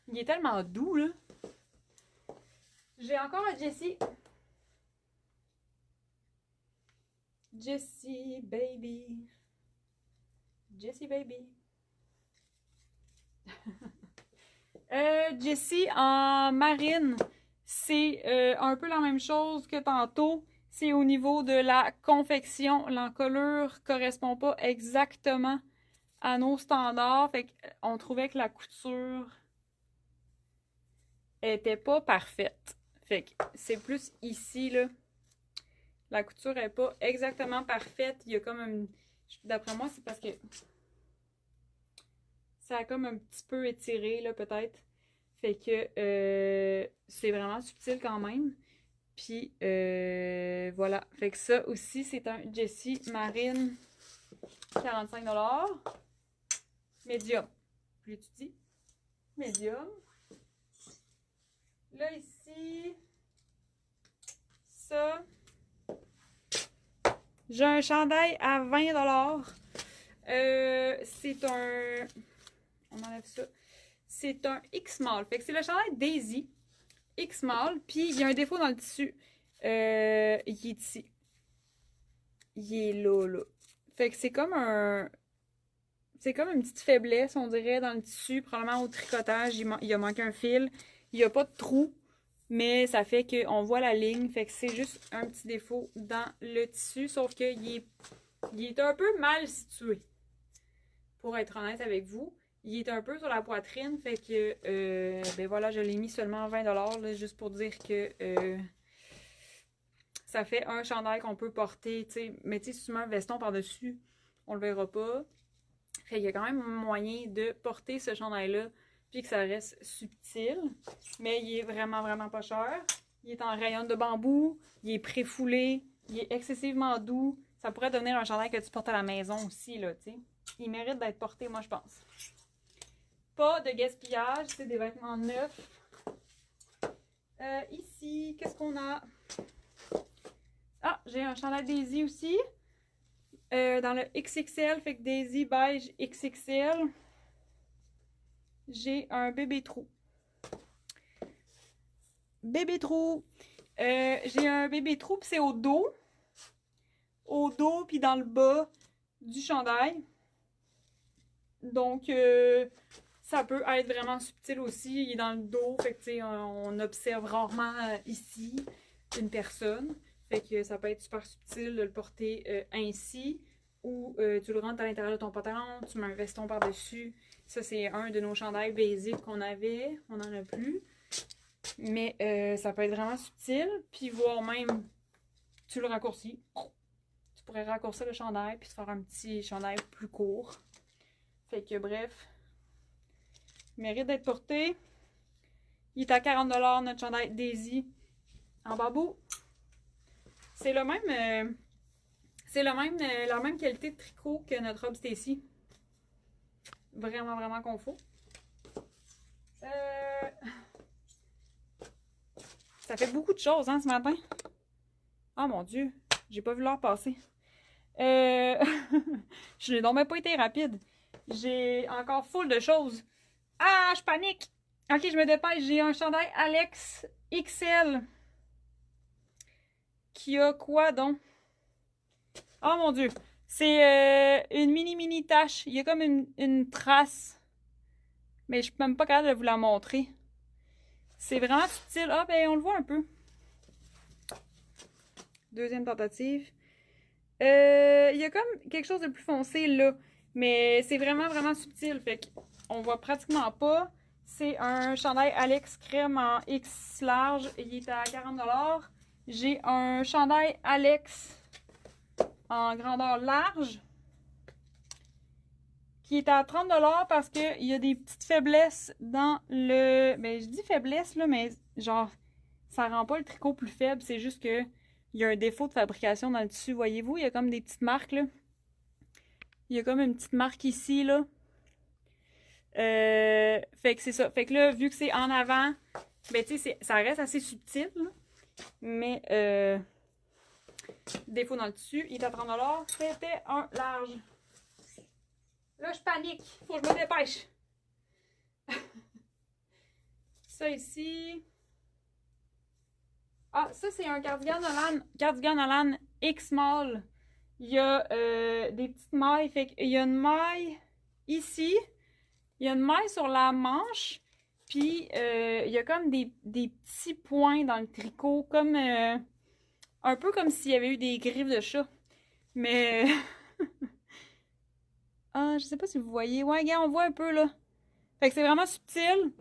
Il est tellement doux, là. J'ai encore un Jessie. Jessie baby. Jessie baby. Jessie en marine. C'est un peu la même chose que tantôt. C'est au niveau de la confection. L'encolure correspond pas exactement à nos standards. Fait qu'on trouvait que la couture était pas parfaite. Fait que c'est plus ici, là. La couture est pas exactement parfaite. Il y a comme un... D'après moi, c'est parce que ça a comme un petit peu étiré, là, peut-être. Fait que c'est vraiment subtil quand même. Puis voilà. Fait que ça aussi, c'est un Jessie Marine 45$. Medium. Je l'étudie. Medium. Là, ici, ça, j'ai un chandail à 20$. C'est un... On enlève ça. C'est un X-Mall. Fait que c'est le chandail Daisy. X-Mall. Puis il y a un défaut dans le tissu. Il est ici. Il est là, là. Fait que c'est comme un... C'est comme une petite faiblesse, on dirait, dans le tissu. Probablement au tricotage, il a manqué un fil. Il n'y a pas de trou. Mais ça fait qu'on voit la ligne. Fait que c'est juste un petit défaut dans le tissu. Sauf qu'il est un peu mal situé. Pour être honnête avec vous. Il est un peu sur la poitrine. Fait que, ben voilà, je l'ai mis seulement 20$. Là, juste pour dire que ça fait un chandail qu'on peut porter. T'sais. Mais tu sais, si tu mets un veston par-dessus, on le verra pas. Fait qu'il y a quand même moyen de porter ce chandail-là. Puis que ça reste subtil. Mais il est vraiment, vraiment pas cher. Il est en rayon de bambou. Il est pré-foulé. Il est excessivement doux. Ça pourrait devenir un chandail que tu portes à la maison aussi, là, tu sais. Il mérite d'être porté, moi, je pense. Pas de gaspillage. C'est des vêtements neufs. Ici, qu'est-ce qu'on a? Ah, j'ai un chandail Daisy aussi. Dans le XXL, fait que Daisy beige XXL. J'ai un bébé trou. Bébé trou. J'ai un bébé trou, puis c'est au dos. Au dos, puis dans le bas du chandail. Donc, ça peut être vraiment subtil aussi. Il est dans le dos, fait que, tu sais, on observe rarement ici une personne. Fait que ça peut être super subtil de le porter ainsi. Ou tu le rentres à l'intérieur de ton pantalon, tu mets un veston par-dessus. Ça, c'est un de nos chandails basiques qu'on avait. On n'en a plus. Mais ça peut être vraiment subtil. Puis voire même, tu le raccourcis. Tu pourrais raccourcir le chandail puis se faire un petit chandail plus court. Fait que bref, il mérite d'être porté. Il est à 40$ notre chandail Daisy en bambou. C'est le même... la même qualité de tricot que notre robe Stacy. Vraiment, vraiment confort. Ça fait beaucoup de choses, hein, ce matin. Oh mon Dieu, j'ai pas vu l'heure passer. Je n'ai donc même pas été rapide. J'ai encore full de choses. Ah, je panique! Ok, je me dépêche. J'ai un chandail Alex XL. Qui a quoi donc? Oh mon Dieu! C'est une mini tache. Il y a comme une trace. Mais je suis même pas capable de vous la montrer. C'est vraiment subtil. Ah, ben on le voit un peu. Deuxième tentative. Il y a comme quelque chose de plus foncé là. Mais c'est vraiment subtil. Fait qu'on voit pratiquement pas. C'est un chandail Alex crème en X large. Il est à 40$. J'ai un chandail Alex en grandeur large qui est à 30$ parce qu'il y a des petites faiblesses dans le... Ben, je dis faiblesse, là, mais genre, ça rend pas le tricot plus faible. C'est juste que il y a un défaut de fabrication dans le tissu. Voyez-vous, il y a comme des petites marques, là. Il y a comme une petite marque ici, là. Fait que c'est ça. Fait que là, vu que c'est en avant, ben, tu sais, ça reste assez subtil, là. Mais, défaut dans le tissu, il est à 30$. C'était un large. Là, je panique. Faut que je me dépêche. Ça ici. Ah, ça, c'est un cardigan Holland X-Small. Il y a des petites mailles. Fait qu'il y a une maille ici. Il y a une maille sur la manche. Puis, il y a comme des petits points dans le tricot. Comme un peu comme s'il y avait eu des griffes de chat. Mais... ah, je sais pas si vous voyez. Ouais, regarde, on voit un peu, là. Fait que c'est vraiment subtil.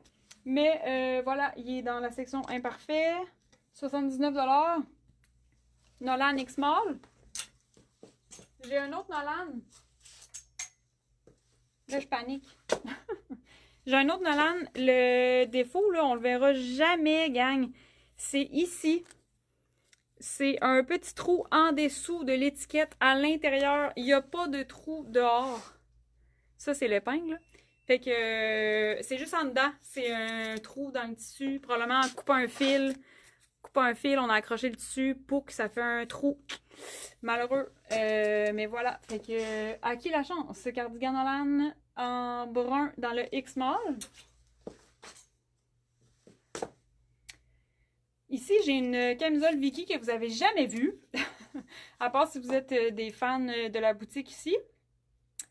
Mais voilà, il est dans la section imparfait. 79$. Nolan X-Small. J'ai un autre Nolan. Là, je panique. J'ai un autre Nolan. Le défaut, là, on le verra jamais, gang. C'est ici. C'est un petit trou en dessous de l'étiquette. À l'intérieur, il n'y a pas de trou dehors. Ça, c'est l'épingle. Fait que c'est juste en dedans. C'est un trou dans le tissu. Probablement en coupant un fil. On a accroché le tissu pour que ça fait un trou. Malheureux. Mais voilà. Fait que à qui la chance? Ce cardigan Holland en brun dans le X-Small. Ici, j'ai une camisole Vicky que vous avez jamais vue. À part si vous êtes des fans de la boutique ici.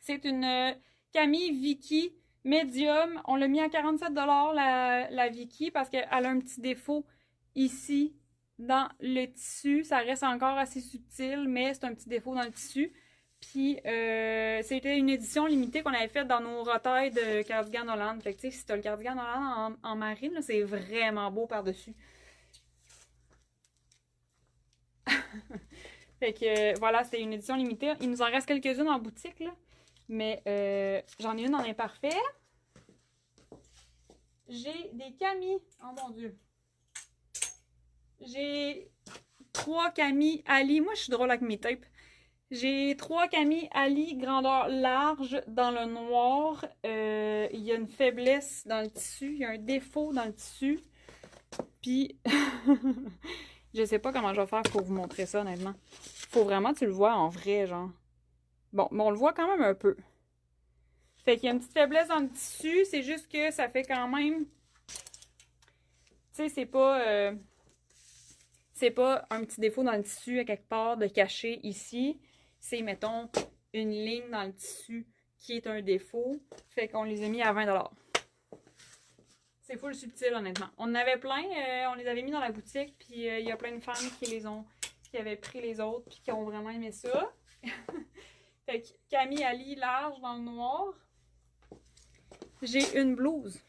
C'est une Camille Vicky Medium. On l'a mis à 47$ la Vicky parce qu'elle a un petit défaut ici dans le tissu. Ça reste encore assez subtil, mais c'est un petit défaut dans le tissu. Puis, c'était une édition limitée qu'on avait faite dans nos retailles de cardigan Holland. Fait que, tu sais, si t'as le cardigan Holland en marine, c'est vraiment beau par-dessus. Fait que, voilà, c'était une édition limitée. Il nous en reste quelques-unes en boutique, là. Mais j'en ai une en imparfait. J'ai des camis. Oh mon Dieu. J'ai 3 camis Ali. Moi, je suis drôle avec mes tapes. J'ai 3 camis Ali grandeur large dans le noir. Il y a une faiblesse dans le tissu. Il y a un défaut dans le tissu. Puis, je sais pas comment je vais faire pour vous montrer ça, honnêtement. Faut vraiment que tu le vois en vrai, genre. Bon, mais on le voit quand même un peu. Fait qu'il y a une petite faiblesse dans le tissu. C'est juste que ça fait quand même... Tu sais, c'est pas un petit défaut dans le tissu à quelque part de caché ici. C'est, mettons, une ligne dans le tissu qui est un défaut. Fait qu'on les a mis à 20$. C'est full subtil, honnêtement. On en avait plein. On les avait mis dans la boutique. Puis il y a plein de femmes qui avaient pris les autres puis qui ont vraiment aimé ça. Fait que Camille Ali large dans le noir. J'ai une blouse.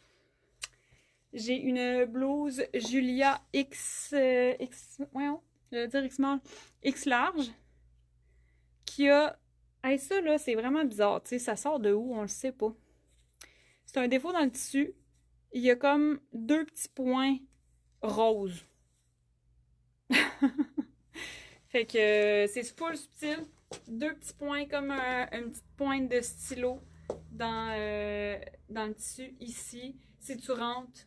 J'ai une blouse Julia voyons, je vais dire X large. Qui a... Hey, ça, là, c'est vraiment bizarre. Tu sais, ça sort de où? On le sait pas. C'est un défaut dans le tissu. Il y a comme 2 petits points roses. Fait que c'est full subtil. 2 petits points comme une petite pointe de stylo dans le tissu ici. Si tu rentres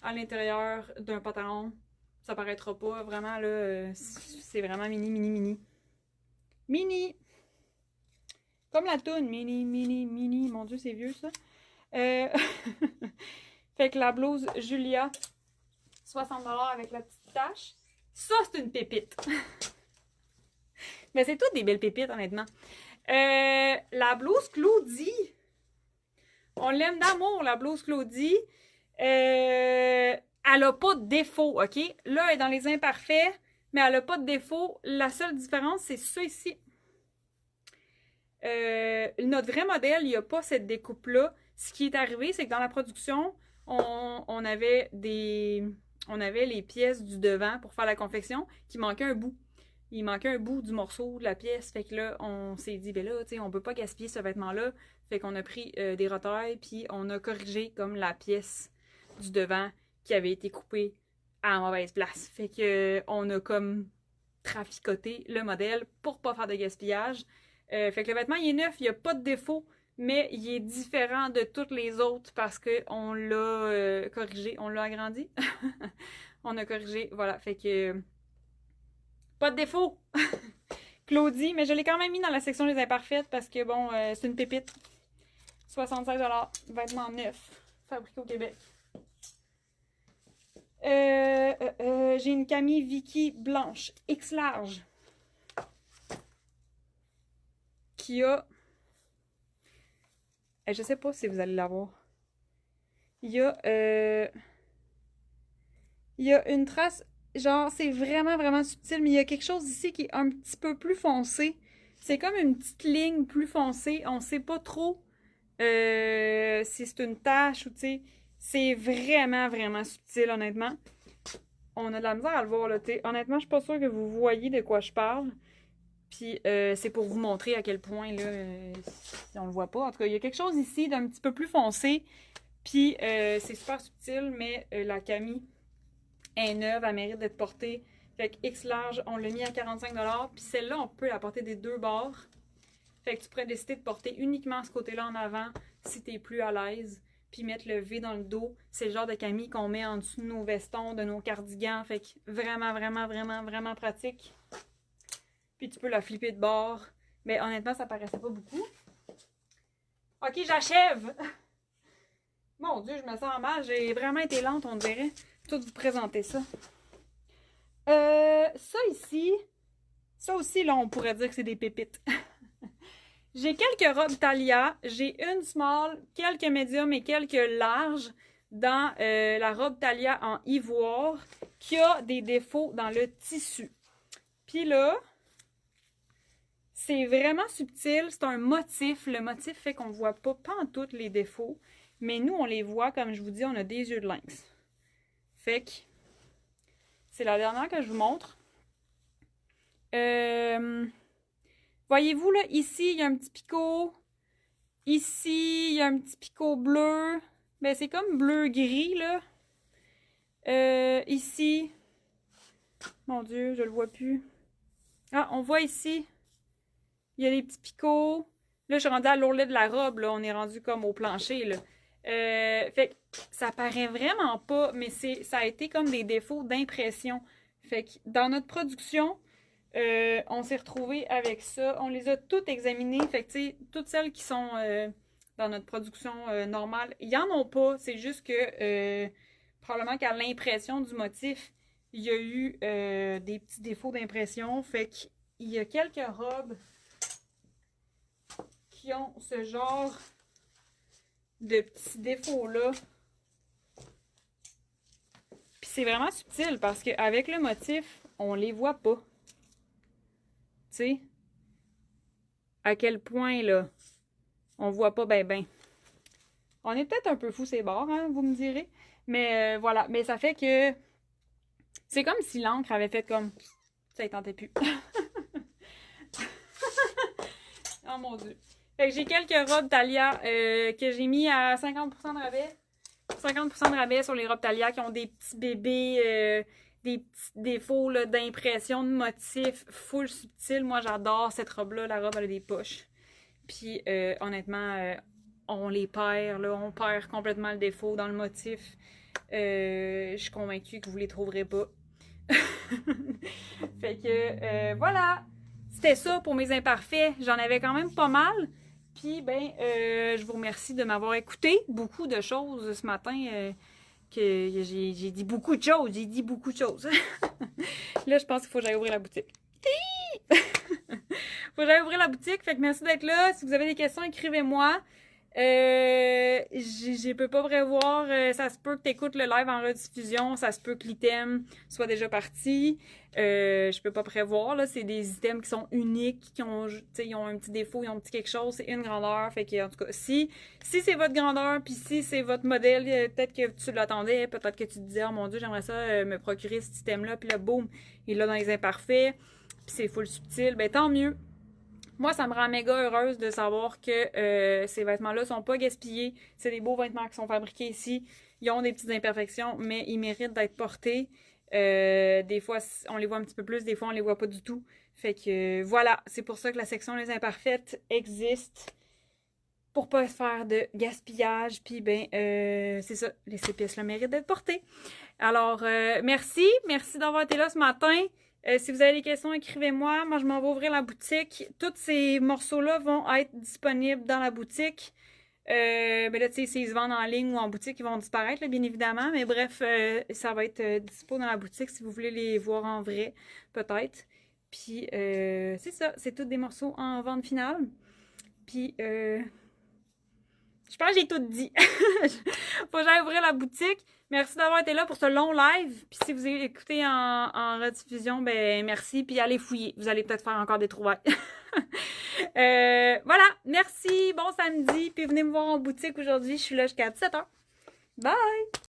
à l'intérieur d'un pantalon, Ça paraîtra pas, vraiment, là, c'est vraiment mini, mini, mini. Mini! Comme la toune, mini, mini, mini. Mon Dieu, c'est vieux, ça. Fait que la blouse Julia, 60$ avec la petite tache. Ça, c'est une pépite. Mais c'est toutes des belles pépites, honnêtement. La blouse Claudie. On l'aime d'amour, la blouse Claudie. Elle a pas de défaut, OK? Là, elle est dans les imparfaits, mais elle a pas de défaut. La seule différence, c'est ça ici. Notre vrai modèle, il n'y a pas cette découpe-là. Ce qui est arrivé, c'est que dans la production, on avait les pièces du devant pour faire la confection qui manquait un bout. Il manquait un bout du morceau de la pièce. Fait que là, on s'est dit, ben là, tu sais, on peut pas gaspiller ce vêtement-là. Fait qu'on a pris des retailles, puis on a corrigé comme la pièce du devant qui avait été coupée à la mauvaise place. Fait que on a comme traficoté le modèle pour pas faire de gaspillage. Fait que le vêtement, il est neuf, il n'y a pas de défaut, mais il est différent de toutes les autres parce qu'on l'a corrigé, on l'a agrandi. On a corrigé, voilà, fait que pas de défaut. Claudie, mais je l'ai quand même mis dans la section des imparfaites parce que bon, c'est une pépite. 65$, vêtements neufs, fabriqués au Québec. J'ai une Camille Vicky blanche, X large, qui a... je sais pas si vous allez la voir. Il y a une trace, genre, c'est vraiment, vraiment subtil, mais il y a quelque chose ici qui est un petit peu plus foncé. C'est comme une petite ligne plus foncée. On sait pas trop si c'est une tache ou, tu sais, c'est vraiment, vraiment subtil, honnêtement. On a de la misère à le voir, là, tu sais. Honnêtement, je suis pas sûre que vous voyez de quoi je parle. Puis, c'est pour vous montrer à quel point, là, si on le voit pas. En tout cas, il y a quelque chose ici d'un petit peu plus foncé. Puis, c'est super subtil, mais la Camille est neuve, elle mérite d'être portée. Fait que X large, on l'a mis à 45$. Puis celle-là, on peut la porter des deux bords. Fait que tu pourrais décider de porter uniquement ce côté-là en avant si t'es plus à l'aise. Puis mettre le V dans le dos. C'est le genre de Camille qu'on met en dessous de nos vestons, de nos cardigans. Fait que vraiment, vraiment, vraiment, vraiment pratique. Puis tu peux la flipper de bord. Mais honnêtement, ça paraissait pas beaucoup. Ok, j'achève! Mon Dieu, je me sens mal. J'ai vraiment été lente, on dirait. Tout vous présenter ça. Ça aussi, là, on pourrait dire que c'est des pépites. J'ai quelques robes Thalia. J'ai une small, quelques médiums et quelques larges dans la robe Thalia en ivoire qui a des défauts dans le tissu. Puis là, c'est vraiment subtil. C'est un motif. Le motif fait qu'on ne voit pas pantoute les défauts. Mais nous, on les voit, comme je vous dis, on a des yeux de lynx. Fait que c'est la dernière que je vous montre. Voyez-vous, là, ici, il y a un petit picot. Ici, il y a un petit picot bleu. Ben, c'est comme bleu-gris, là. Ici. Mon Dieu, je le vois plus. Ah, on voit ici. Il y a des petits picots. Là, je suis rendue à l'ourlet de la robe, là. On est rendu comme au plancher, là. Fait que ça paraît vraiment pas, mais ça a été comme des défauts d'impression. Fait que dans notre production, on s'est retrouvé avec ça. On les a toutes examinées. Fait que, tu sais, toutes celles qui sont dans notre production normale, il y en a pas. C'est juste que probablement qu'à l'impression du motif, il y a eu des petits défauts d'impression. Fait qu'il y a quelques robes qui ont ce genre de petits défauts-là. Puis c'est vraiment subtil parce qu'avec le motif, on les voit pas. Tu sais, à quel point, là, on voit pas ben. On est peut-être un peu fou ces bords, hein, vous me direz. Mais voilà, mais ça fait que c'est comme si l'encre avait fait comme... Ça ne tentait plus. Oh mon Dieu. Fait que j'ai quelques robes Thalia que j'ai mis à 50% de rabais. 50% de rabais sur les robes Thalia qui ont des petits bébés, des petits défauts d'impression, de motifs, full subtil. Moi, j'adore cette robe-là. La robe, elle a des poches. Puis, honnêtement, on les perd, là. On perd complètement le défaut dans le motif. Je suis convaincue que vous les trouverez pas. Fait que, voilà. C'était ça pour mes imparfaits. J'en avais quand même pas mal. Puis, ben, je vous remercie de m'avoir écouté. Beaucoup de choses ce matin. Que j'ai dit beaucoup de choses. J'ai dit beaucoup de choses. Là, je pense qu'il faut que j'aille ouvrir la boutique. Faut que j'aille ouvrir la boutique. Fait que merci d'être là. Si vous avez des questions, écrivez-moi. Je peux pas prévoir. Ça se peut que tu écoutes le live en rediffusion. Ça se peut que l'item soit déjà parti. Je peux pas prévoir. Là, c'est des items qui sont uniques, ils ont un petit défaut, ils ont un petit quelque chose. C'est une grandeur. Fait que, en tout cas, si c'est votre grandeur, puis si c'est votre modèle, peut-être que tu l'attendais, peut-être que tu te disais, oh mon Dieu, j'aimerais ça me procurer cet item-là. Puis là, boum, il est là dans les imparfaits. Puis c'est full subtil. Ben, tant mieux. Moi, ça me rend méga heureuse de savoir que ces vêtements-là sont pas gaspillés. C'est des beaux vêtements qui sont fabriqués ici. Ils ont des petites imperfections, mais ils méritent d'être portés. Des fois, on les voit un petit peu plus, des fois, on les voit pas du tout. Fait que voilà, c'est pour ça que la section Les Imparfaites existe. Pour pas faire de gaspillage. Puis ben, c'est ça, ces pièces-là méritent d'être portées. Alors, merci d'avoir été là ce matin. Si vous avez des questions, écrivez-moi. Moi, je m'en vais ouvrir la boutique. Tous ces morceaux-là vont être disponibles dans la boutique. Mais là, tu sais, s'ils se vendent en ligne ou en boutique, ils vont disparaître, là, bien évidemment. Mais bref, ça va être dispo dans la boutique si vous voulez les voir en vrai, peut-être. Puis, c'est ça. C'est tous des morceaux en vente finale. Puis, je pense que j'ai tout dit. Faut que j'aille ouvrir la boutique. Merci d'avoir été là pour ce long live. Puis si vous écoutez en rediffusion, ben merci. Puis allez fouiller. Vous allez peut-être faire encore des trouvailles. Voilà. Merci. Bon samedi. Puis venez me voir en boutique aujourd'hui. Je suis là jusqu'à 17h. Bye!